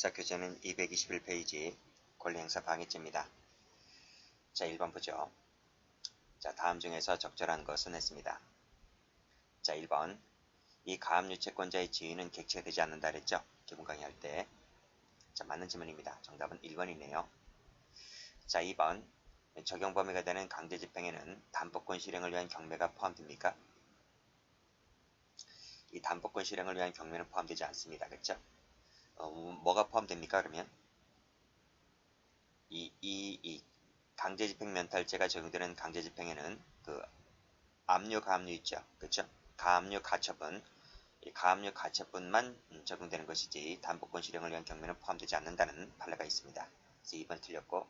자, 교재는 221페이지 권리행사 방해죄입니다. 자, 1번 보죠. 자, 다음 중에서 적절한 것은 했습니다. 자, 1번. 이 가압류 채권자의 지위는 객체가 되지 않는다 그랬죠? 기본 강의할 때. 자, 맞는 질문입니다. 정답은 1번이네요. 자, 2번. 적용 범위가 되는 강제집행에는 담보권 실행을 위한 경매가 포함됩니까? 이 담보권 실행을 위한 경매는 포함되지 않습니다. 그렇죠? 뭐가 포함됩니까? 그러면 이 강제집행 면탈죄가 적용되는 강제집행에는 그 압류, 가압류 있죠. 그렇죠? 가압류, 가처분, 이 가압류, 가처분만 적용되는 것이지 담보권 실행을 위한 경매는 포함되지 않는다는 판례가 있습니다. 그래서 2번 틀렸고,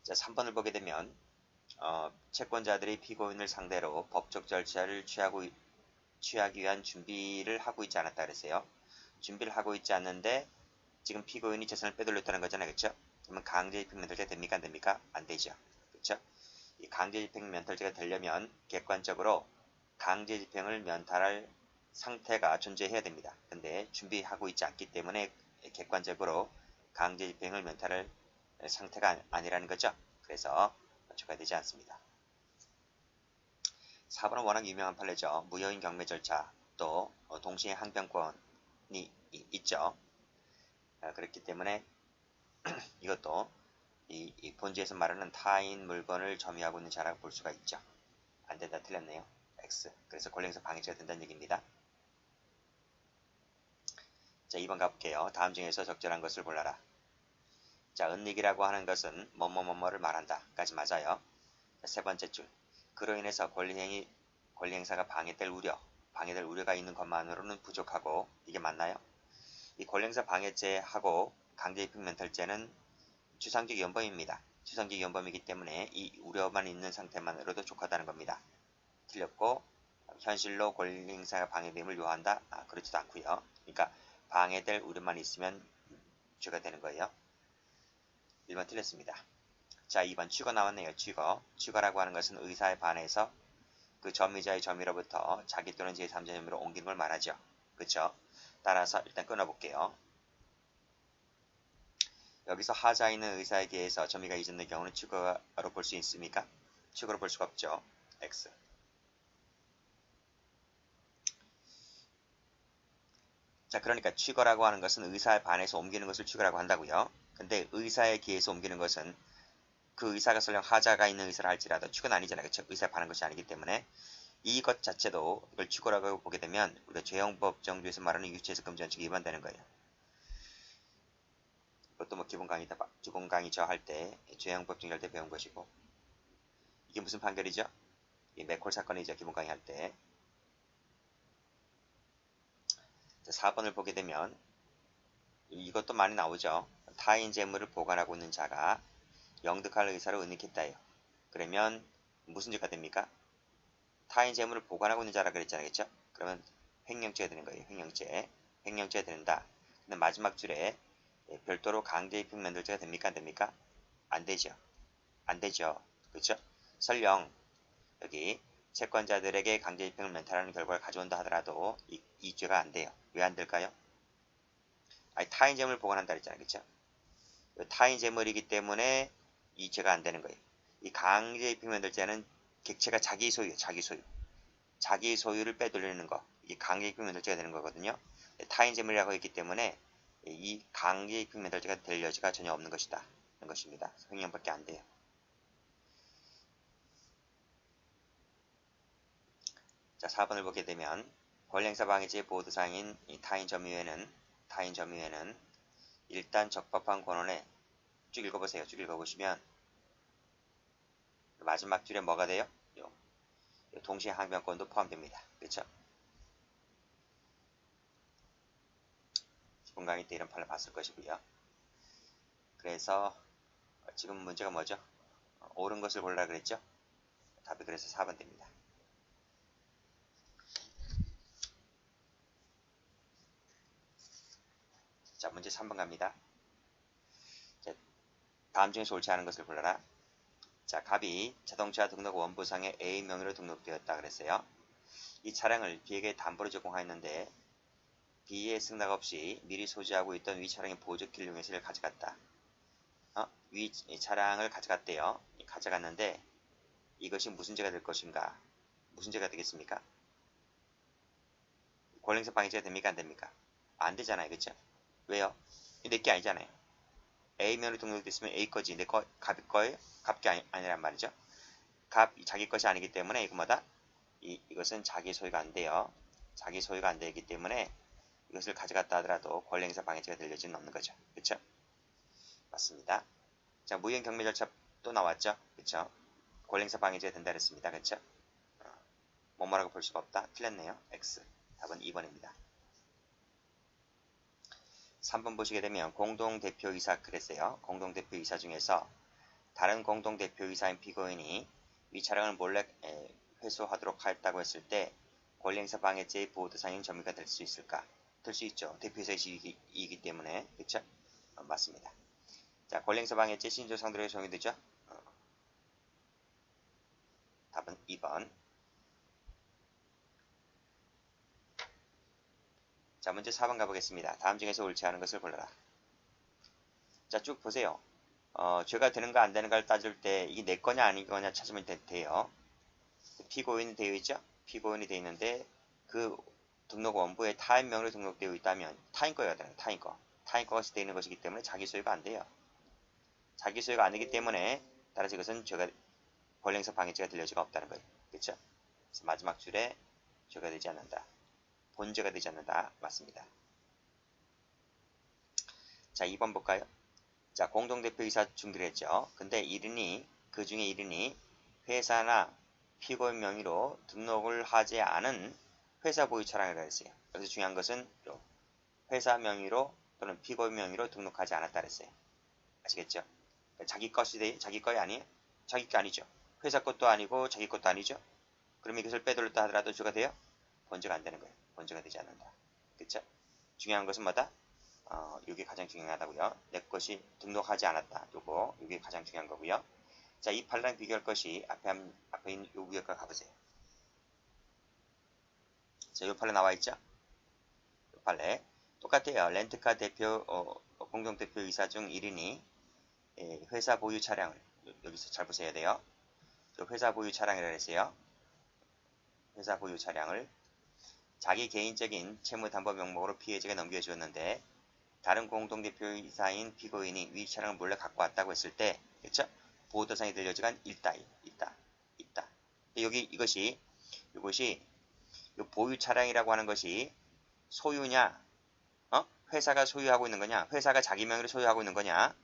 자 3번을 보게 되면 채권자들이 피고인을 상대로 법적 절차를 취하기 위한 준비를 하고 있지 않았다 그랬어요. 준비를 하고 있지 않는데 지금 피고인이 재산을 빼돌렸다는 거잖아요. 그렇죠? 그러면 강제집행 면탈죄가 됩니까? 안 됩니까? 안 되죠. 그렇죠? 이 강제집행 면탈죄가 되려면 객관적으로 강제집행을 면탈할 상태가 존재해야 됩니다. 근데 준비하고 있지 않기 때문에 객관적으로 강제집행을 면탈할 상태가 아니라는 거죠. 그래서 처가 되지 않습니다. 4번은 워낙 유명한 판례죠. 무효인 경매 절차 또 동시에 항변권이 있죠. 그렇기 때문에 이것도 이 본지에서 말하는 타인 물건을 점유하고 있는 자라고 볼 수가 있죠. 안 된다, 틀렸네요. X. 그래서 권리행사 방해죄가 된다는 얘기입니다. 자, 2번 가볼게요. 다음 중에서 적절한 것을 골라라. 자, 은닉이라고 하는 것은 뭐뭐뭐뭐를 말한다. 까지 맞아요. 자, 세 번째 줄. 그로 인해서 권리행사가 방해될 우려가 있는 것만으로는 부족하고, 이게 맞나요? 이 권리행사 방해죄하고 강제집행 면탈죄는 추상적 위헌범입니다. 추상적 위헌범이기 때문에 이 우려만 있는 상태만으로도 족하다는 겁니다. 틀렸고, 현실로 권리행사가 방해됨을 요한다? 그렇지도 않고요. 그러니까 방해될 우려만 있으면 죄가 되는 거예요. 1번 틀렸습니다. 자, 2번 취거 나왔네요. 취거라고 하는 것은 의사에 반해서 그 점유자의 점유로부터 자기 또는 제3자 점유로 옮기는 걸 말하죠. 그렇죠? 따라서 일단 끊어볼게요. 여기서 하자에 있는 의사에게 의해서 점유가 이전된 경우는 취거로 볼 수 있습니까? 취거로 볼 수가 없죠. X. 자, 그러니까 취거라고 하는 것은 의사에 반해서 옮기는 것을 취거라고 한다고요. 근데 의사에 기해서 옮기는 것은 그 의사가 설령 하자가 있는 의사를 할지라도 취거는 아니잖아요. 그렇죠? 의사에 반한 것이 아니기 때문에 이것 자체도 이걸 취거라고 보게 되면 우리가 죄형법 정주에서 말하는 유치해석 금지 원칙에 위반되는 거예요. 이것도 뭐 기본 강의 저 할 때 죄형법 정리할 때 배운 것이고, 이게 무슨 판결이죠? 이 맥콜 사건이죠. 기본 강의 할 때. 4번을 보게 되면 이것도 많이 나오죠. 타인 재물을 보관하고 있는 자가 영득할 의사를 은닉했다예요. 그러면 무슨 죄가 됩니까? 타인 재물을 보관하고 있는 자라 그랬잖아요. 그렇죠? 그러면 횡령죄가 되는 거예요. 횡령죄가 된다. 근데 마지막 줄에 별도로 강제집행 면탈죄가 됩니까? 안 됩니까? 안 되죠. 안 되죠. 그렇죠? 설령 여기 채권자들에게 강제집행을 면탈하는 결과를 가져온다 하더라도 이 죄가 안 돼요. 왜 안 될까요? 타인 재물을 보관한다 그랬잖아요. 그렇죠? 타인 재물이기 때문에 이 죄가 안 되는 거예요. 이 강제집행 면탈죄는 객체가 자기 소유예요. 자기 소유를 빼돌리는 거. 이게 강제집행 면탈죄가 되는 거거든요. 타인 재물이라고 했기 때문에 이 강제집행 면탈죄가 될 여지가 전혀 없는 것이다. 하는 것입니다. 횡령밖에 안 돼요. 자, 4번을 보게 되면 권리행사 방해죄 보호대상인 타인 점유에는 일단 적법한 권한에 쭉 읽어보세요. 쭉 읽어보시면 마지막 줄에 뭐가 돼요? 동시에 항변권도 포함됩니다. 그렇죠? 기본 강의 때 이런 판을 봤을 것이고요. 그래서 지금 문제가 뭐죠? 옳은 것을 골라 그랬죠? 답이 그래서 4번 됩니다. 자, 문제 3번 갑니다. 자, 다음 중에서 옳지 않은 것을 골라라. 자, 갑이 자동차 등록 원부상에 A 명의로 등록되었다 그랬어요. 이 차량을 B에게 담보로 제공하였는데 B의 승낙 없이 미리 소지하고 있던 위 차량의 보조키를 이용해서 이를 가져갔다. 위 차량을 가져갔대요. 가져갔는데 이것이 무슨 죄가 될 것인가? 무슨 죄가 되겠습니까? 권리행사 방해죄가 됩니까? 안 됩니까? 안 되잖아요. 그쵸? 왜요? 내 게 아니잖아요. A면으로 등록됐으면 A 거지. 내 거, 갑이 거예요? 갑게 아니란 말이죠. 갑, 자기 것이 아니기 때문에 이거마다 이것은 자기 소유가 안 돼요. 자기 소유가 안 되기 때문에 이것을 가져갔다 하더라도 권리행사 방해죄가 될 여지는 없는 거죠. 그쵸? 맞습니다. 자, 무이행 경매 절차 또 나왔죠? 그쵸? 권리행사 방해죄가 된다 그랬습니다. 그쵸? 뭐뭐라고 볼 수가 없다. 틀렸네요. X. 답은 2번입니다. 3번 보시게 되면 공동대표이사 그랬어요. 공동대표이사 중에서 다른 공동대표이사인 피고인이 위 차량을 몰래 회수하도록 하였다고 했을 때 권리행사 방해죄의 보호대상인 점유가 될 수 있을까? 될 수 있죠. 대표이사이기 때문에. 그쵸? 맞습니다. 자, 권리행사 방해죄 신조 상대로 정의되죠? 답은 2번. 자, 문제 4번 가보겠습니다. 다음 중에서 옳지 않은 것을 골라라. 자, 쭉 보세요. 죄가 되는가 안 되는가를 따질 때 이게 내 거냐 아닌 거냐 찾으면 돼요. 피고인이 되어 있죠? 피고인이 되어 있는데 그 등록 원부에 타인명으로 등록되어 있다면 타인 거여야 되는 타인 거. 타인 거가 되어 있는 것이기 때문에 자기 소유가 안 돼요. 자기 소유가 아니기 때문에 따라서 이것은 죄가 권리행사 방해죄가 될 여지가 없다는 거예요. 그렇죠? 그래서 마지막 줄에 죄가 되지 않는다. 본죄가 되지 않는다. 맞습니다. 자, 2번 볼까요? 자, 공동대표이사 중기를 했죠. 근데 그 중에 1인이 회사나 피고인 명의로 등록을 하지 않은 회사 보유 차량이라고 했어요. 여기서 중요한 것은 회사 명의로 또는 피고인 명의로 등록하지 않았다 그랬어요. 아시겠죠? 자기 거이 아니에요? 자기 거 아니죠. 회사 것도 아니고 자기 것도 아니죠. 그럼 이것을 빼돌렸다 하더라도 죄가 돼요? 본죄가 안 되는 거예요. 본죄가 되지 않는다. 그쵸? 중요한 것은 뭐다? 이게 가장 중요하다고요. 내 것이 등록하지 않았다. 이게 가장 중요한 거고요. 자, 이 판례랑 비교할 것이 앞에 있는 요 위에 거 가보세요. 자, 요 판례 나와 있죠? 요 판례 똑같아요. 렌트카 대표 공동대표이사 중 1인이 회사 보유 차량을 여기서 잘 보셔야 돼요. 회사 보유 차량이라고 했어요. 회사 보유 차량을 자기 개인적인 채무담보 명목으로 피해자에게 넘겨주었는데 다른 공동대표이사인 피고인이 위 차량을 몰래 갖고 왔다고 했을 때, 그쵸? 보호대상이 될 여지가 있다. 이것이 보유 차량이라고 하는 것이 소유냐, 회사가 소유하고 있는 거냐, 회사가 자기 명의로 소유하고 있는 거냐,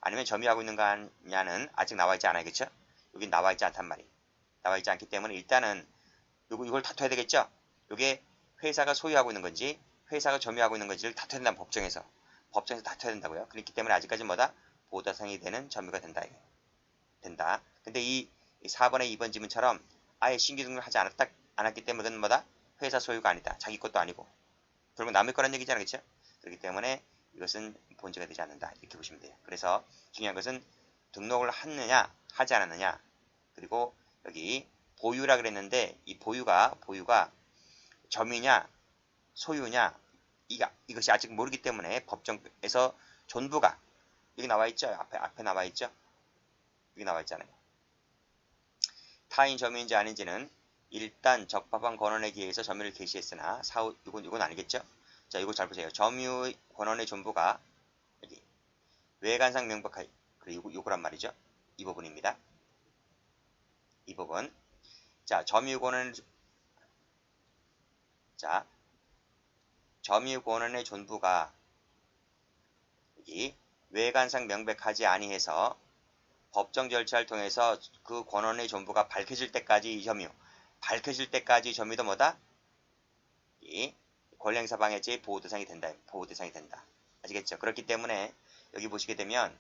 아니면 점유하고 있는 거냐는 아직 나와 있지 않아요. 그쵸? 여기 나와 있지 않단 말이에요. 나와 있지 않기 때문에 일단은 이걸 다퉈야 되겠죠? 이게 회사가 소유하고 있는 건지, 회사가 점유하고 있는 건지를 다퉈야 된다. 법정에서 다퉈야 된다고요. 그렇기 때문에 아직까지 보호대상이 되는 점유가 된다. 근데 이 4번의 2번 지문처럼 아예 신규 등록을 하지 않았기 때문에 그건 회사 소유가 아니다. 자기 것도 아니고. 결국 남의 거란 얘기잖아요. 그렇죠? 그렇기 때문에 이것은 본죄가 되지 않는다. 이렇게 보시면 돼요. 그래서 중요한 것은 등록을 했느냐, 하지 않았느냐. 그리고 여기 보유라 그랬는데 이 보유가 점유냐, 소유냐, 이것이 아직 모르기 때문에 법정에서 존부가 여기 나와 있죠. 앞에 나와 있죠. 여기 나와 있잖아요. 타인 점유인지 아닌지는 일단 적법한 권한에 기해서 점유를 개시했으나 이건 아니겠죠? 자, 이거 잘 보세요. 점유 권한의 존부가 여기 외관상 명백하게 그리고 요거란 말이죠. 이 부분입니다. 이 부분. 자, 점유 권한의 존부가 여기 외관상 명백하지 아니해서 법정 절차를 통해서 그 권한의 존부가 밝혀질 때까지 점유도 이 권리행사 방해죄의 보호대상이 된다. 아시겠죠? 그렇기 때문에 여기 보시게 되면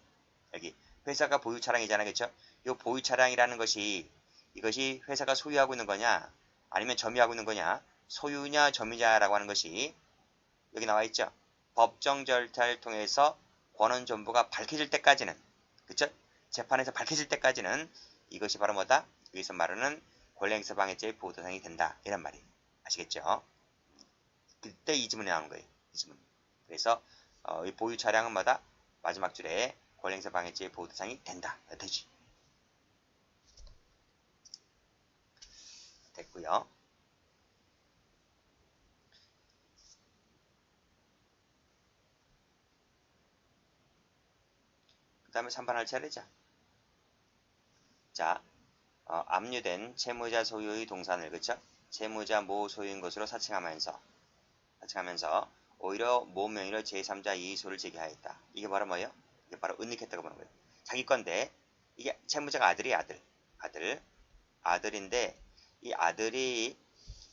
여기 회사가 보유 차량이잖아요. 그렇죠? 이 보유 차량이라는 것이 이것이 회사가 소유하고 있는 거냐 아니면 점유하고 있는 거냐 소유냐 점유냐라고 하는 것이 여기 나와 있죠. 법정 절차를 통해서 권한 존부가 밝혀질 때까지는 그렇죠? 재판에서 밝혀질 때까지는 이것이 바로 여기서 말하는 권리행사 방해죄의 보호대상이 된다. 이란 말이에요. 아시겠죠? 그때 이 지문이 나오는 거예요. 있으면. 그래서 이 보유 차량은 마다 마지막 줄에 권리행사 방해죄의 보호 대상이 된다. 되지. 됐고요. 그 다음에 3번 할 차례죠. 자, 압류된 채무자 소유의 동산을 그쵸? 채무자 모 소유인 것으로 사칭하면서 오히려 모 명의로 제3자 이의소를 제기하였다. 이게 바로 뭐예요? 이게 바로 은닉했다고 보는 거예요. 자기 건데 이게 채무자가 아들이 아들인데 이 아들이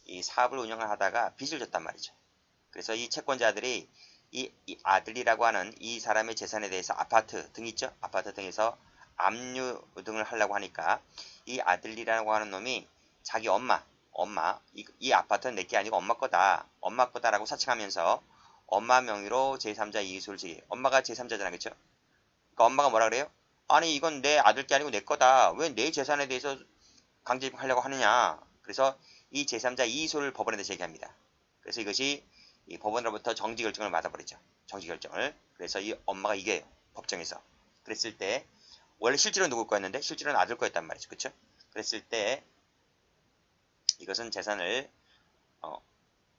이 사업을 운영을 하다가 빚을 졌단 말이죠. 그래서 이 채권자들이 이 아들이라고 하는 이 사람의 재산에 대해서 아파트 등 있죠? 아파트 등에서 압류 등을 하려고 하니까 이 아들이라고 하는 놈이 자기 엄마 이 아파트는 내게 아니고 엄마 거다라고 사칭하면서 엄마 명의로 제3자 이의소를 제기. 엄마가 제3자잖아, 그쵸? 그러니까 엄마가 뭐라 그래요? 아니 이건 내 아들 게 아니고 내 거다. 왜 내 재산에 대해서 강제입하려고 하느냐? 그래서 이 제3자 이의소를 법원에 제기합니다. 그래서 이것이 이 법원으로부터 정지결정을 받아버리죠. 정지결정을. 그래서 이 엄마가 이겨요. 법정에서. 그랬을 때 원래 실질은 누구 거였는데 실질은 아들 거였단 말이죠. 그쵸? 그랬을 때 이것은 재산을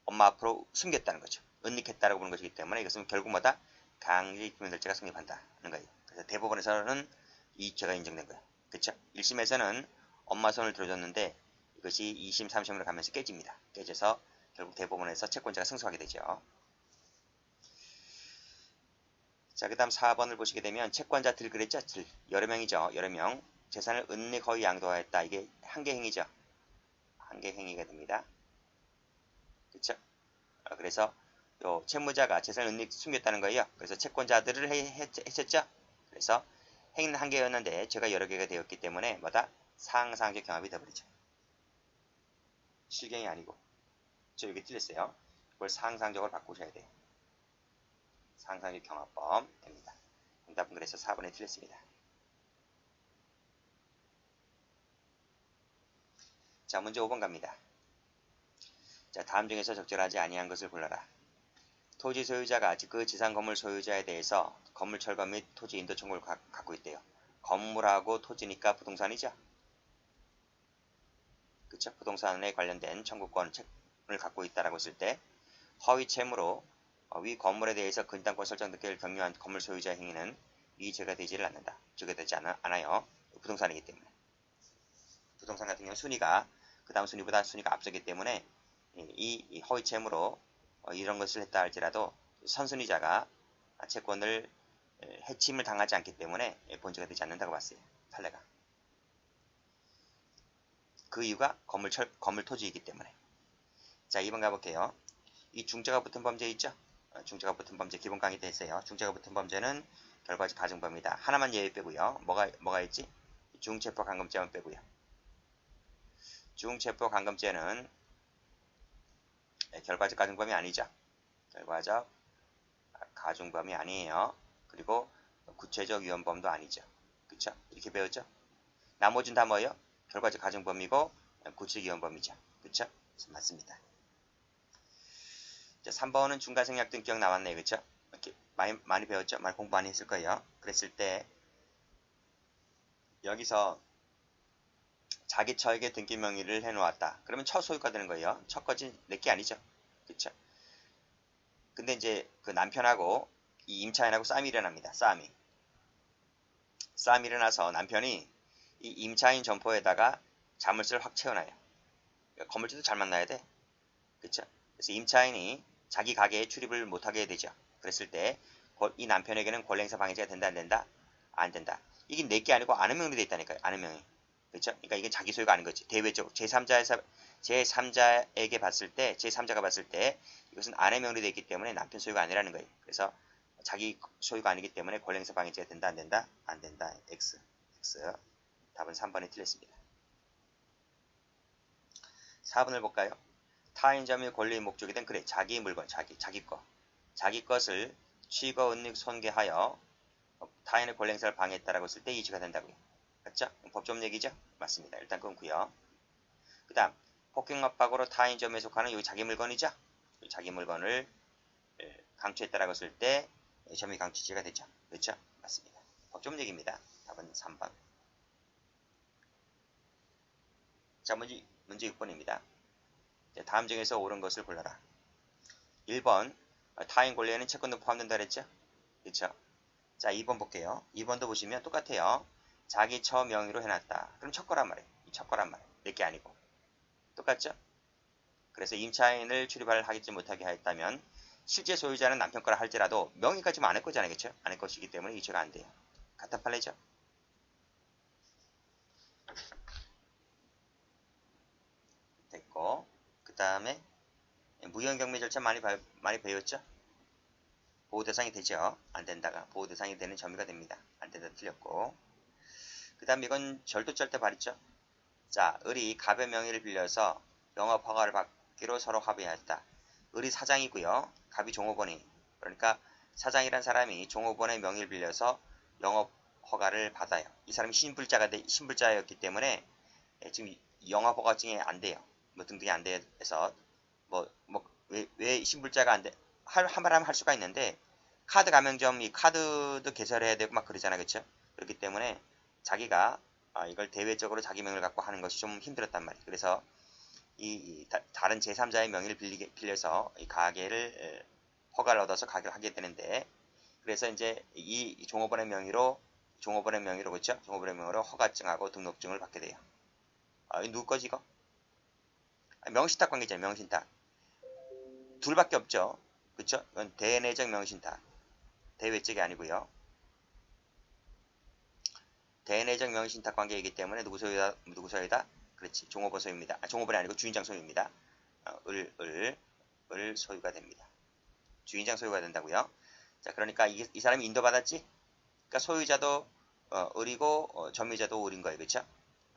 엄마 앞으로 숨겼다는 거죠. 은닉했다라고 보는 것이기 때문에 이것은 결국마다 강제입금멸죄가 성립한다는 거예요. 그래서 대법원에서는 이 죄가 인정된 거예요. 그쵸? 1심에서는 엄마 손을 들어줬는데 이것이 2심, 3심으로 가면서 깨집니다. 깨져서 결국 대법원에서 채권자가 승소하게 되죠. 자, 그 다음 4번을 보시게 되면 채권자들 그랬죠? 여러 명이죠. 여러 명. 재산을 은닉 허위 양도하였다. 이게 한계행위죠. 한계행위가 됩니다. 그쵸? 그래서 요 채무자가 재산을 은닉 숨겼다는 거예요. 그래서 채권자들을 했었죠. 그래서 행위는 한 개였는데 죄가 여러 개가 되었기 때문에 뭐다? 상상적 경합이 되어버리죠. 실경이 아니고. 저 여기 틀렸어요. 그걸 상상적으로 바꾸셔야 돼요. 상상적 경합범 됩니다. 정답은 그래서 4번에 틀렸습니다. 자, 문제 5번 갑니다. 자, 다음 중에서 적절하지 아니한 것을 골라라. 토지 소유자가 그 지상 건물 소유자에 대해서 건물 철거 및 토지 인도 청구를 갖고 있대요. 건물하고 토지니까 부동산이죠. 그쵸? 부동산에 관련된 청구권을 갖고 있다라고 했을 때 허위 채무로 위 건물에 대해서 근당권 설정 등기를 경유한 건물 소유자 행위는 이 죄가 되지를 않는다. 죄가 되지 않아요. 부동산이기 때문에. 부동산 같은 경우 순위가 그 다음 순위보다 순위가 앞서기 때문에 이 허위 채무로 이런 것을 했다 할지라도 선순위자가 채권을 해침을 당하지 않기 때문에 본죄가 되지 않는다고 봤어요. 판례가. 그 이유가 건물 토지이기 때문에. 자, 2번 가볼게요. 이 중죄가 붙은 범죄 있죠? 중죄가 붙은 범죄 기본 강의 때 했어요. 중죄가 붙은 범죄는 결과적 가중범위다. 하나만 예외 빼고요. 뭐가 있지? 중체포 감금죄만 빼고요. 중체포 감금죄는 결과적 가중범위 아니죠. 결과적 가중범위 아니에요. 그리고 구체적 위헌범도 아니죠. 그쵸? 이렇게 배웠죠? 나머지는 다 뭐예요? 결과적 가중범위고 구체적 위헌범이죠. 그쵸? 맞습니다. 자, 3번은 중간생략 등 기억 나왔네요. 그쵸? 이렇게 많이 배웠죠? 많이 공부 많이 했을 거예요. 그랬을 때 여기서 자기 처에게 등기 명의를 해놓았다. 그러면 첫 소유가 되는 거예요. 첫 거지 내게 아니죠. 그쵸? 근데 이제 그 남편하고 이 임차인하고 싸움이 일어납니다. 싸움이 일어나서 남편이 이 임차인 점포에다가 자물쇠를 확 채워놔요. 그러니까 건물주도 잘 만나야 돼. 그쵸? 그래서 임차인이 자기 가게에 출입을 못하게 되죠. 그랬을 때 이 남편에게는 권리행사 방해죄가 된다 안 된다? 안 된다. 이게 내게 아니고 아는 명의로 돼 있다니까요. 아는 명의. 그렇죠? 그러니까 이게 자기 소유가 아닌 거지. 대외적으로 제3자에게 봤을 때 제3자가 봤을 때 이것은 아내 명의로 돼 있기 때문에 남편 소유가 아니라는 거예요. 그래서 자기 소유가 아니기 때문에 권리행사 방해죄가 된다 안 된다? 안 된다. X. 답은 3번이 틀렸습니다. 4번을 볼까요? 타인 점유의 권리의 목적이 된 그래 자기 물건 자기 것을 취거 은닉 손괴하여 타인의 권리 행사를 방해했다라고 했을 때 이 죄가 된다고요. 맞죠? 법조문 얘기죠? 맞습니다. 일단 끊고요. 그 다음 폭행 압박으로 타인 점유에 속하는 여기 자기 물건이죠? 자기 물건을 강추했다라고 했을 때 점유율 강추죄가 되죠. 그렇죠? 맞습니다. 법조문 얘기입니다. 답은 3번. 자, 문제 6번입니다. 다음 중에서 옳은 것을 골라라. 1번, 타인 권리에는 채권도 포함된다 그랬죠? 그렇죠? 자, 2번 볼게요. 2번도 보시면 똑같아요. 자기 처 명의로 해놨다. 그럼 첫 거란 말이에요. 첫 거란 말이에요. 내게 아니고. 똑같죠? 그래서 임차인을 출입하지 못하게 하였다면 실제 소유자는 남편 거라 할지라도 명의가 지금 아내 거잖아요. 그렇죠? 아내 것이기 때문에 이체가 안 돼요. 같은 판례죠? 됐고, 그 다음에 무효경매 절차 많이 배웠죠? 보호 대상이 되죠? 안 된다가 보호 대상이 되는 점유가 됩니다. 안 된다 틀렸고, 그 다음 이건 절도절대 발이죠? 자, 을이 갑의 명의를 빌려서 영업 허가를 받기로 서로 합의하였다. 을이 사장이고요. 갑이 종업원이. 그러니까 사장이란 사람이 종업원의 명의를 빌려서 영업 허가를 받아요. 이 사람이 신불자였기 때문에 지금 영업 허가증이 안 돼요. 뭐 등등이 안 돼서 왜 신불자가 안 돼? 한말하면 할 수가 있는데 카드 가맹점 이 카드도 개설해야 되고 막 그러잖아, 그렇죠? 그렇기 때문에 자기가 이걸 대외적으로 자기 명의를 갖고 하는 것이 좀 힘들었단 말이에요. 그래서 다른 제3자의 명의를 빌려서 이 가게를 허가를 얻어서 가게를 하게 되는데, 그래서 이제 이 종업원의 명의로 그렇죠? 종업원의 명의로 허가증하고 등록증을 받게 돼요. 이 누구 거지 이거? 명신탁 관계잖아요. 명신탁. 둘밖에 없죠. 그렇죠? 이건 대내적 명신탁. 대외적이 아니고요. 대내적 명신탁 관계이기 때문에 누구 소유다? 그렇지. 종업원 소유입니다. 종업원이 아니고 주인장 소유입니다. 을 소유가 됩니다. 주인장 소유가 된다고요. 자, 그러니까 이 사람이 인도받았지? 그러니까 소유자도 을이고 점유자도 을인 거예요. 그렇죠?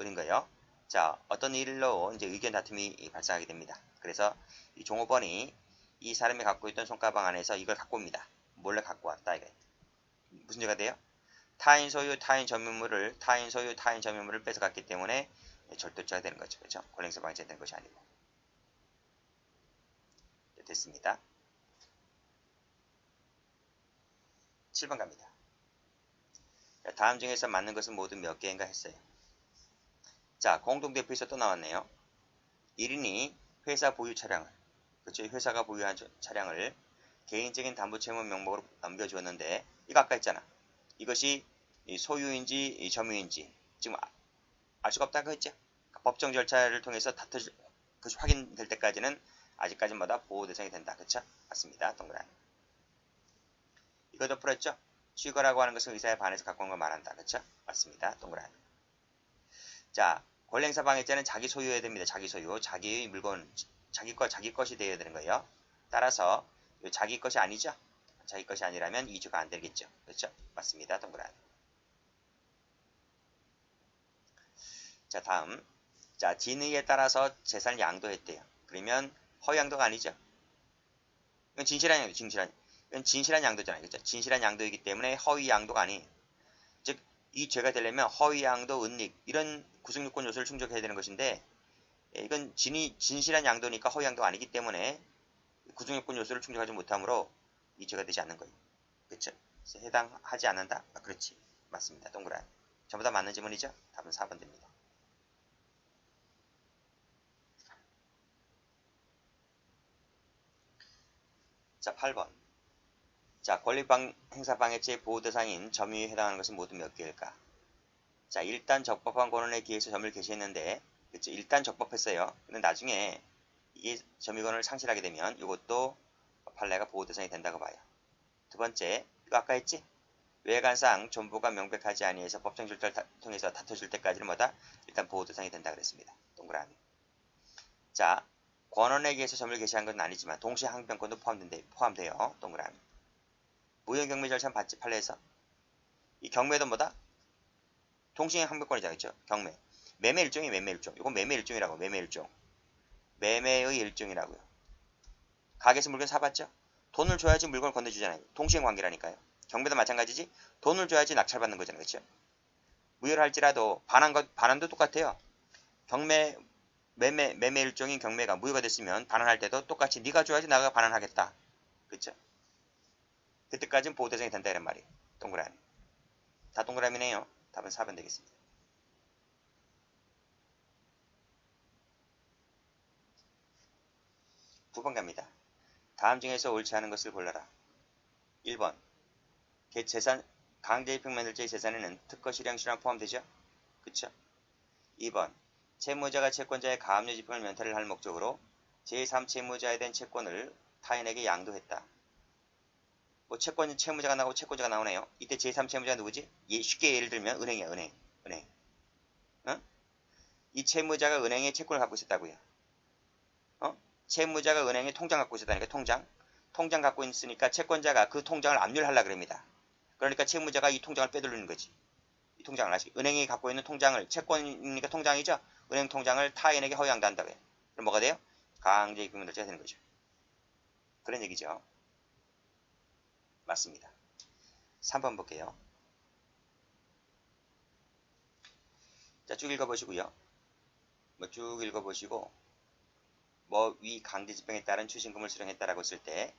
을인 거예요. 자, 어떤 일로 이제 의견 다툼이 발생하게 됩니다. 그래서 이 종업원이 이 사람이 갖고 있던 손가방 안에서 이걸 갖고 옵니다. 몰래 갖고 왔다 이게. 무슨 죄가 돼요? 타인 소유, 타인 점유물을 뺏어갔기 때문에 절도죄가 되는 거죠. 그렇죠? 권리행사 방해죄가 되는 것이 아니고. 됐습니다. 7번 갑니다. 다음 중에서 맞는 것은 모두 몇 개인가 했어요. 자, 공동대표에서 또 나왔네요. 1인이 회사 보유 차량을, 그렇죠? 회사가 보유한 차량을 개인적인 담보채무 명목으로 넘겨주었는데, 이거 아까 했잖아. 이것이 소유인지 점유인지 지금 알 수가 없다고 했죠. 그러니까 법정 절차를 통해서 그것이 확인될 때까지는 아직까지는 뭐다 보호 대상이 된다. 그렇죠? 맞습니다. 동그라미. 이것도 풀었죠? 취거라고 하는 것은 의사에 반해서 갖고 온 걸 말한다. 그렇죠? 맞습니다. 동그라미. 자, 권리행사 방해죄는 자기 소유해야 됩니다. 자기 소유. 자기의 물건, 자기 것이 되어야 되는 거예요. 따라서 자기 것이 아니죠? 자기 것이 아니라면 이주가 안 되겠죠. 그렇죠? 맞습니다. 동그라미. 자, 다음. 자, 진의에 따라서 재산을 양도했대요. 그러면 허위양도가 아니죠. 이건 진실한 양도, 이건 진실한 양도잖아요. 그렇죠? 진실한 양도이기 때문에 허위양도가 아니에요. 즉, 이 죄가 되려면 허위양도, 은닉 이런 구성요건 요소를 충족해야 되는 것인데, 이건 진실한 양도니까 허위양도가 아니기 때문에 구성요건 요소를 충족하지 못하므로 이 죄가 되지 않는 거예요. 그렇죠? 해당하지 않는다? 그렇지. 맞습니다. 동그라미. 전부 다 맞는 지문이죠? 답은 4번 됩니다. 자, 8번. 자, 권리행사방해죄 보호대상인 점유에 해당하는 것은 모두 몇 개일까? 자, 일단 적법한 권한에 기해서 점유를 개시했는데, 그쵸? 일단 적법했어요. 근데 나중에 이게 점유권을 상실하게 되면 이것도 판례가 보호대상이 된다고 봐요. 두 번째, 이거 아까 했지? 외관상 존부가 명백하지 아니해서 법정 절차를 통해서 다퉈질 때까지는 뭐다? 일단 보호대상이 된다 그랬습니다. 동그라미. 자, 권한에 의해서 점유를 개시한 건 아니지만 동시에 항변권도 포함돼요. 동그라미. 무효경매 절차는 받지 판례에서 이 경매도 뭐다? 동시에 항변권이잖아요. 그렇죠? 경매. 매매 일종이 매매 일종. 이건 매매 일종이라고. 매매 일종. 매매의 일종이라고요. 가게에서 물건 사봤죠? 돈을 줘야지 물건을 건네주잖아요. 동시행 관계라니까요. 경매도 마찬가지지. 돈을 줘야지 낙찰받는 거잖아요. 그렇죠? 무효를 할지라도 반환도 똑같아요. 경매 매매 일종인 경매가 무효가 됐으면 반환할 때도 똑같이 네가 줘야지 내가 반환하겠다. 그렇죠? 그때까지는 보호 대상이 된다 이런 말이에요. 동그라미. 다 동그라미네요. 답은 4번 되겠습니다. 9번 갑니다. 다음 중에서 옳지 않은 것을 골라라. 1번. 재산, 강제입행면허자의 재산에는 특허 실행 실환 포함되죠? 그쵸? 2번. 채무자가 채권자의 가압류 집행을 면탈을 할 목적으로 제3채무자에 대한 채권을 타인에게 양도했다. 뭐 채무자가 나오고 채권자가 나오네요. 이때 제3채무자가 누구지? 쉽게 예를 들면 은행이야, 은행. 어? 이 채무자가 은행에 채권을 갖고 있었다고요. 채무자가 은행에 통장 갖고 있었다니까, 통장. 통장 갖고 있으니까 채권자가 그 통장을 압류를 하려고 그럽니다. 그러니까 채무자가 이 통장을 빼돌리는 거지. 이 통장을 은행이 갖고 있는 통장을, 채권이니까 통장이죠. 은행 통장을 타인에게 허용한다고요. 그럼 뭐가 돼요? 강제입행면허자가 되는 거죠. 그런 얘기죠. 맞습니다. 3번 볼게요. 자, 쭉 읽어보시고요. 쭉 읽어보시고 위 강제집행에 따른 추징금을 수령했다라고 했을 때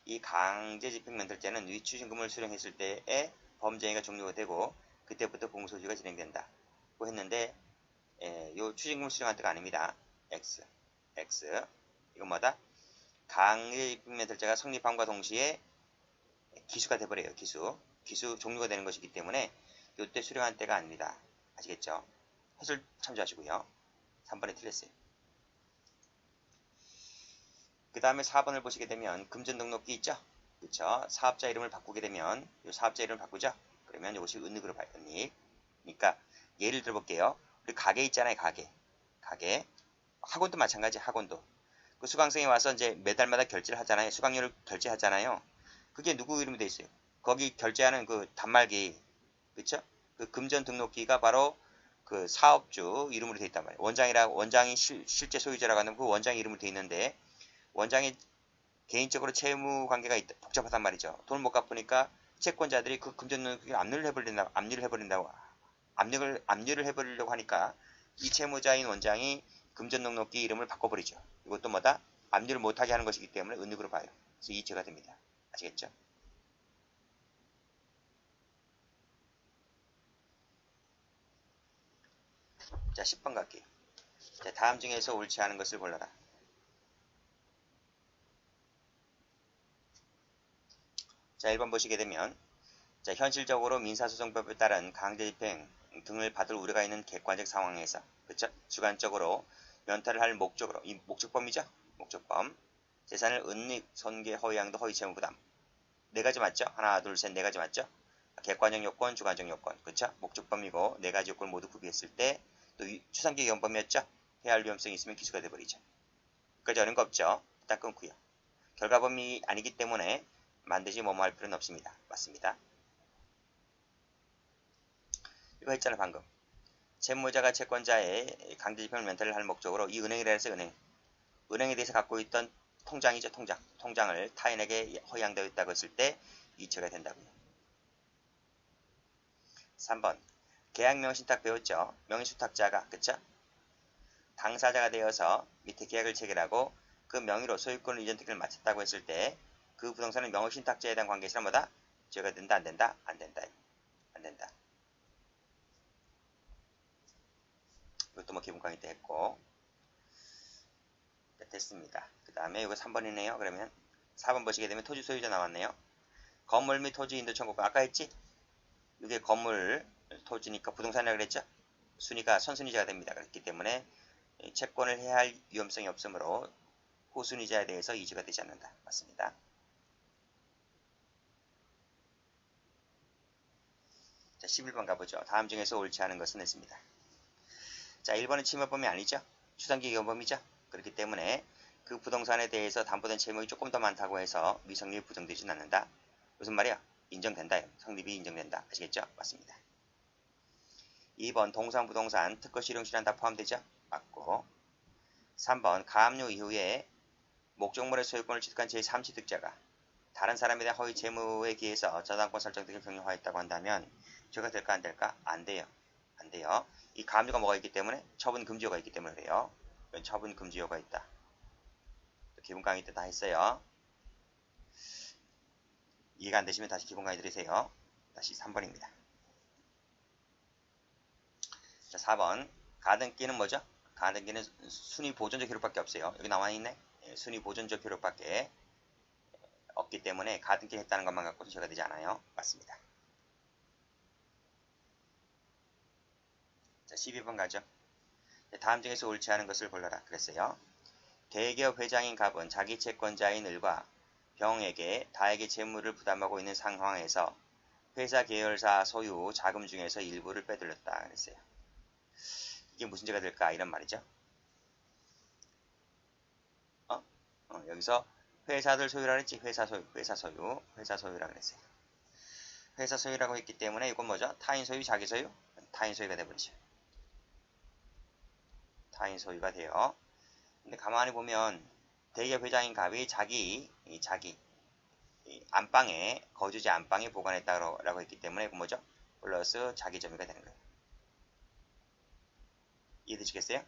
이 강제집행 면탈죄는 위 추징금을 수령했을 때에 범죄행위가 종료가 되고 그때부터 공소시효가 진행된다고 했는데 요 추징금을 수령한 때가 아닙니다. X 이건 뭐다? 강제집행 면탈죄가 성립함과 동시에 기수가 돼버려요. 기수 종료가 되는 것이기 때문에 요때 수령한 때가 아닙니다. 아시겠죠? 해설 참조하시고요. 3번에 틀렸어요. 그 다음에 4번을 보시게 되면 금전 등록기 있죠? 그쵸? 사업자 이름을 바꾸게 되면 이 사업자 이름을 바꾸죠? 그러면 이것이 은닉으로 봐요. 은닉. 그러니까 예를 들어볼게요. 우리 가게 있잖아요. 가게. 학원도 마찬가지. 학원도. 그 수강생이 와서 이제 매달마다 결제를 하잖아요. 수강료를 결제하잖아요. 그게 누구 이름이 돼 있어요? 거기 결제하는 그 단말기, 그쵸? 그 금전 등록기가 바로 그 사업주 이름으로 돼 있단 말이에요. 원장이 실제 소유자라고 하는 그 원장 이름으로 돼 있는데 원장이 개인적으로 채무 관계가 복잡하단 말이죠. 돈을 못 갚으니까 채권자들이 그 금전 등록기를 압류를 해버리려고 하니까 이 채무자인 원장이 금전 등록기 이름을 바꿔버리죠. 이것도 뭐다? 압류를 못하게 하는 것이기 때문에 은닉으로 봐요. 그래서 이죄가 됩니다. 아시겠죠? 자, 10번 갈게요. 자, 다음 중에서 옳지 않은 것을 골라라. 자, 1번 보시게 되면 자, 현실적으로 민사소송법에 따른 강제집행 등을 받을 우려가 있는 객관적 상황에서 그쵸? 주관적으로 면탈을 할 목적으로 이 목적범이죠? 목적범 재산을 은닉, 손괴, 허위양도, 허위채무 부담 네 가지 맞죠? 하나, 둘, 셋, 네 가지 맞죠? 객관적 요건, 주관적 요건 그쵸? 목적범이고 네 가지 요건을 모두 구비했을 때 또 추상적 위험범이었죠? 해야 할 위험성이 있으면 기소가 돼버리죠. 그까지 어려운 거 없죠? 일단 끊고요. 결과범이 아니기 때문에 만드지 뭐뭐 할 필요는 없습니다. 맞습니다. 이거 했잖아 방금. 채무자가 채권자의 강제집행을 면탈을 할 목적으로 이 은행이라 해서 은행에 대해서 갖고 있던 통장이죠. 통장을 타인에게 허용되어 있다고 했을 때 이체가 된다고요. 3번 계약 명의신탁 배웠죠. 명의수탁자가 그쵸? 당사자가 되어서 밑에 계약을 체결하고 그 명의로 소유권을 이전 등기를 마쳤다고 했을 때 그 부동산은 명의신탁자에 대한 관계시라 뭐다? 죄가 된다 안 된다? 안 된다. 안 된다. 이것도 뭐 기본 강의 때 했고 됐습니다. 그 다음에 이거 3번이네요. 그러면 4번 보시게 되면 토지 소유자 나왔네요. 건물 및 토지 인도 청구권 아까 했지? 이게 건물 토지니까 부동산이라고 그랬죠? 순위가 선순위자가 됩니다. 그렇기 때문에 채권을 해야 할 위험성이 없으므로 후순위자에 대해서 이주가 되지 않는다. 맞습니다. 자, 11번 가보죠. 다음 중에서 옳지 않은 것은 했습니다. 자, 1번은 침해범이 아니죠? 추상기 위험범이죠? 그렇기 때문에 그 부동산에 대해서 담보된 채무가 조금 더 많다고 해서 미성립이 부정되진 않는다. 무슨 말이야? 인정된다. 성립이 인정된다. 아시겠죠? 맞습니다. 2번 동산부동산 특허 실용 실현 다 포함되죠? 맞고 3번 가압류 이후에 목적물의 소유권을 취득한 제3취득자가 다른 사람에 대한 허위 채무에 기해서 저당권 설정 등을 병행하였다고 한다면 죄가 될까 안 될까? 안 돼요. 안 돼요. 이 가압류가 뭐가 있기 때문에 처분 금지효가 있기 때문에 그래요. 처분 금지효가 있다. 기본 강의 때 다 했어요. 이해가 안 되시면 다시 기본 강의 들으세요. 다시 3번입니다. 자, 4번. 가등기는 뭐죠? 가등기는 순위 보존적 효력밖에 없어요. 여기 나와 있네. 순위 보존적 효력밖에 없기 때문에 가등기 했다는 것만 갖고 소개가 되지 않아요. 맞습니다. 자, 12번 가죠. 다음 중에서 옳지 않은 것을 골라라 그랬어요. 대기업 회장인 갑은 자기 채권자인 을과 병에게 다에게 채무를 부담하고 있는 상황에서 회사 계열사 소유 자금 중에서 일부를 빼돌렸다 그랬어요. 이게 무슨 죄가 될까 이런 말이죠. 여기서 회사들 소유라 그랬지. 회사 소유라 그랬어요. 회사 소유라고 했기 때문에 이건 뭐죠? 타인 소유, 자기 소유? 타인 소유가 돼버리죠. 타인 소유가 돼요. 근데 가만히 보면 대기업 회장인 갑이 자기 안방에 거주지 안방에 보관했다라고 했기 때문에 이건 뭐죠? 플러스 자기 점유가 되는 거예요. 이해되시겠어요?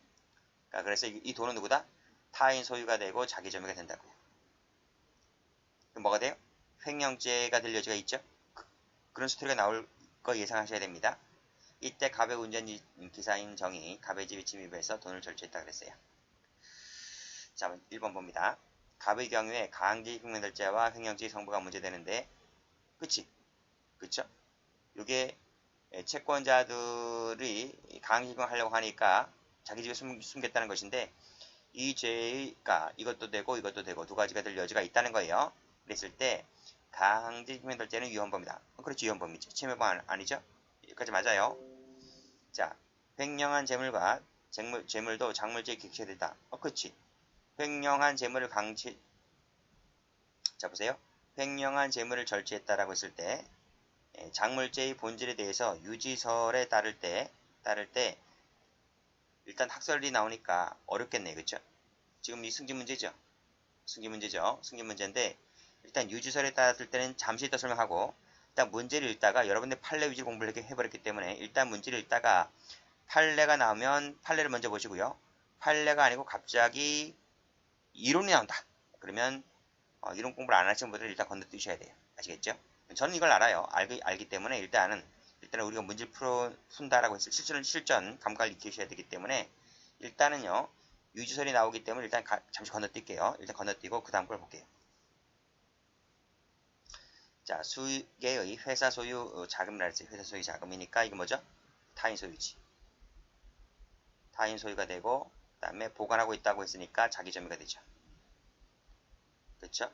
그러니까 그래서 이 돈은 누구다? 타인 소유가 되고 자기 점유가 된다고요. 그럼 뭐가 돼요? 횡령죄가 될 여지가 있죠? 그런 스토리가 나올 거 예상하셔야 됩니다. 이때 갑의 운전기사인 정이 갑의 집에 침입해서 돈을 절취했다 그랬어요. 자, 1번 봅니다. 갑의 경우에 강제 흉내들죄와 횡령죄의 성부가 문제되는데, 그치? 그쵸? 이게 채권자들이 강제징을 하려고 하니까 자기 집에 숨겼다는 것인데, 이 죄가 이것도 되고 두 가지가 될 여지가 있다는 거예요. 그랬을 때 강제징명들죄는 위헌범이다. 그렇지, 위헌범이죠. 침해범 아니죠? 여기까지 맞아요. 자, 횡령한 재물과 재물도 작물죄에 객체되다. 그렇지. 횡령한 재물을 자 보세요. 횡령한 재물을 절취했다라고 했을 때 작물죄의 본질에 대해서 유지설에 따를 때 일단 학설이 나오니까 어렵겠네, 그렇죠? 지금 이 승진 문제죠. 승진 문제인데 일단 유지설에 따랐을 때는 잠시 이따 설명하고 일단 문제를 읽다가 여러분들 판례 위주 공부를 해버렸기 때문에 일단 문제를 읽다가 판례가 나오면 판례를 먼저 보시고요. 판례가 아니고 갑자기 이론이 나온다. 그러면 이론 공부를 안 하시는 분들은 일단 건너뛰셔야 돼요. 아시겠죠? 저는 이걸 알아요. 알기 때문에 일단은 우리가 문제를 푼다라고 했을 실전 감각을 익히셔야 되기 때문에 일단은요. 유지설이 나오기 때문에 일단 잠시 건너뛸게요. 일단 건너뛰고 그 다음 걸 볼게요. 자, 수개의 회사 소유 자금이라 했어요. 회사 소유 자금이니까 이거 뭐죠? 타인 소유지. 타인 소유가 되고 그 다음에 보관하고 있다고 했으니까 자기 점유가 되죠. 그렇죠?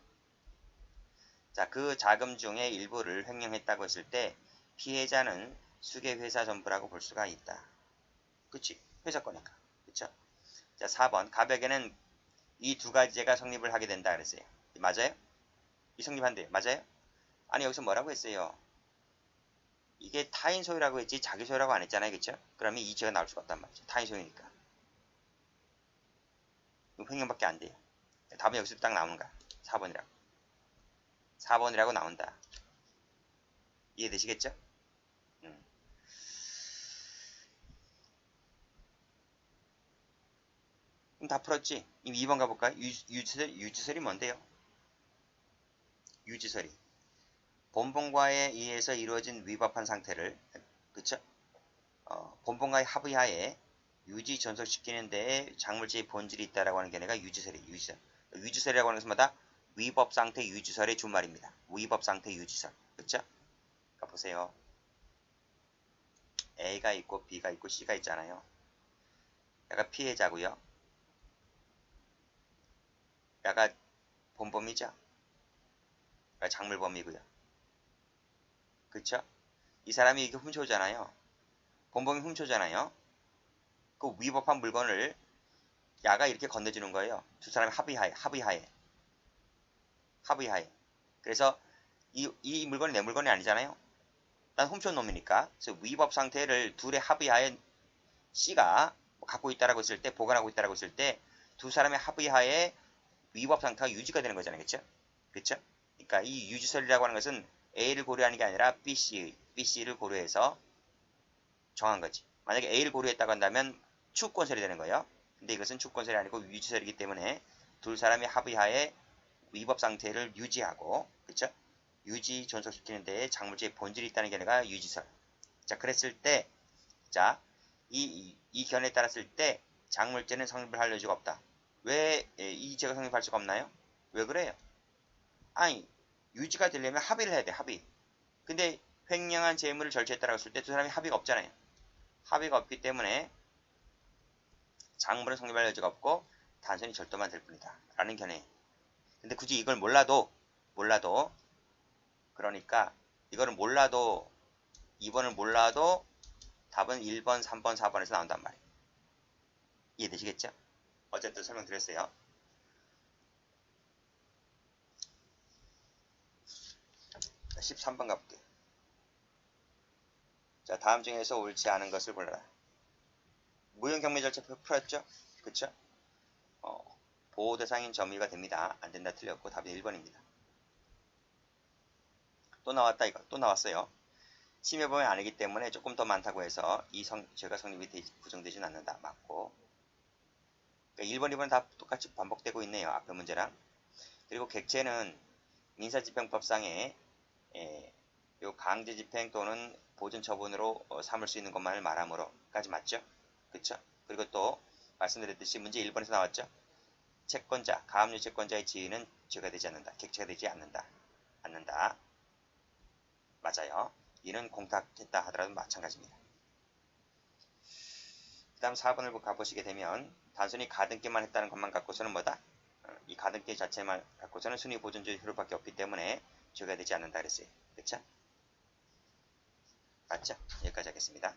자, 그 자금 중에 일부를 횡령했다고 했을 때 피해자는 수개 회사 전부라고 볼 수가 있다. 그치? 회사 거니까. 그쵸? 자, 4번. 갑에게는 이 두 가지가 성립을 하게 된다 그랬어요. 맞아요? 이 성립한대요. 맞아요? 아니, 여기서 뭐라고 했어요? 이게 타인 소유라고 했지 자기 소유라고 안 했잖아요. 그쵸? 그러면 이 죄가 나올 수가 없단 말이죠. 타인 소유니까. 횡령밖에 안 돼요. 답은 여기서 딱 나오는 거야. 4번이라고. 4번이라고 나온다. 이해되시겠죠? 그럼 다 풀었지? 2번 가볼까요? 유지설이 뭔데요? 유지설이. 본본과에 의해서 이루어진 위법한 상태를, 그쵸? 본본과의 합의하에 유지 전속시키는 데에 작물죄의 본질이 있다라고 하는 견해가 유지설이에요. 유지설이라고 하는 것은 뭐다? 위법 상태 유지설의 준말입니다. 위법 상태 유지설. 그쵸? 그러니까 보세요. A가 있고 B가 있고 C가 있잖아요. 얘가 피해자고요. 얘가 본범이죠. 얘가 작물범이고요. 그쵸? 이 사람이 이렇게 훔쳐오잖아요. 본범이 훔쳐오잖아요. 그 위법한 물건을 야가 이렇게 건네주는 거예요. 두 사람이 합의하에. 그래서 이 물건이 내 물건이 아니잖아요. 난 훔쳐온 놈이니까. 그래서 위법 상태를 둘의 합의하에 C가 갖고 있다라고 했을 때, 보관하고 있다라고 했을 때, 두 사람의 합의하에 위법 상태가 유지가 되는 거잖아요. 그쵸? 그쵸? 그러니까 이 유지설이라고 하는 것은 A를 고려하는 게 아니라 BC를 고려해서 정한 거지. 만약에 A를 고려했다고 한다면 추권설이 되는 거예요. 근데 이것은 추권설이 아니고 유지설이기 때문에 둘 사람이 합의하에 위법 상태를 유지하고, 그쵸? 유지 존속시키는 데에 작물제의 본질이 있다는 견해가 유지설. 자, 그랬을 때, 자, 이 견해에 따랐을 때 작물제는 성립을 할 여지가 없다. 왜 이 제가 성립할 수가 없나요? 왜 그래요? 아니, 유지가 되려면 합의를 해야 돼, 합의. 근데 횡령한 재물을 절차에 따라갔을 때 두 사람이 합의가 없잖아요. 합의가 없기 때문에 작물은 성립할 여지가 없고 단순히 절도만 될 뿐이다. 라는 견해. 근데 굳이 이걸 몰라도 그러니까 이거를 몰라도 2번을 몰라도 답은 1번, 3번, 4번에서 나온단 말이에요. 이해되시겠죠? 어쨌든 설명드렸어요. 13번 가볼게요. 자, 다음 중에서 옳지 않은 것을 골라라. 무형경매 절차 풀었죠? 그쵸? 보호 대상인 점유가 됩니다. 안 된다 틀렸고 답이 1번입니다. 또 나왔다 이거. 또 나왔어요. 침해범위 아니기 때문에 조금 더 많다고 해서 죄가 성립이 부정되진 않는다. 맞고. 그러니까 1번, 2번 다 똑같이 반복되고 있네요. 앞에 문제랑. 그리고 객체는 민사집행법상에 요 강제집행 또는 보존처분으로 삼을 수 있는 것만을 말하므로까지 맞죠? 그쵸? 그리고 또 말씀드렸듯이 문제 1번에서 나왔죠? 채권자, 가압류 채권자의 지위는 죄가 되지 않는다. 객체가 되지 않는다. 맞아요. 이는 공탁했다 하더라도 마찬가지입니다. 그 다음 4번을 가보시게 되면 단순히 가등기만 했다는 것만 갖고서는 뭐다? 이 가등기 자체만 갖고서는 순위보존주의 효력밖에 없기 때문에 죄가 되지 않는다 그랬어요. 그쵸? 맞죠? 여기까지 하겠습니다.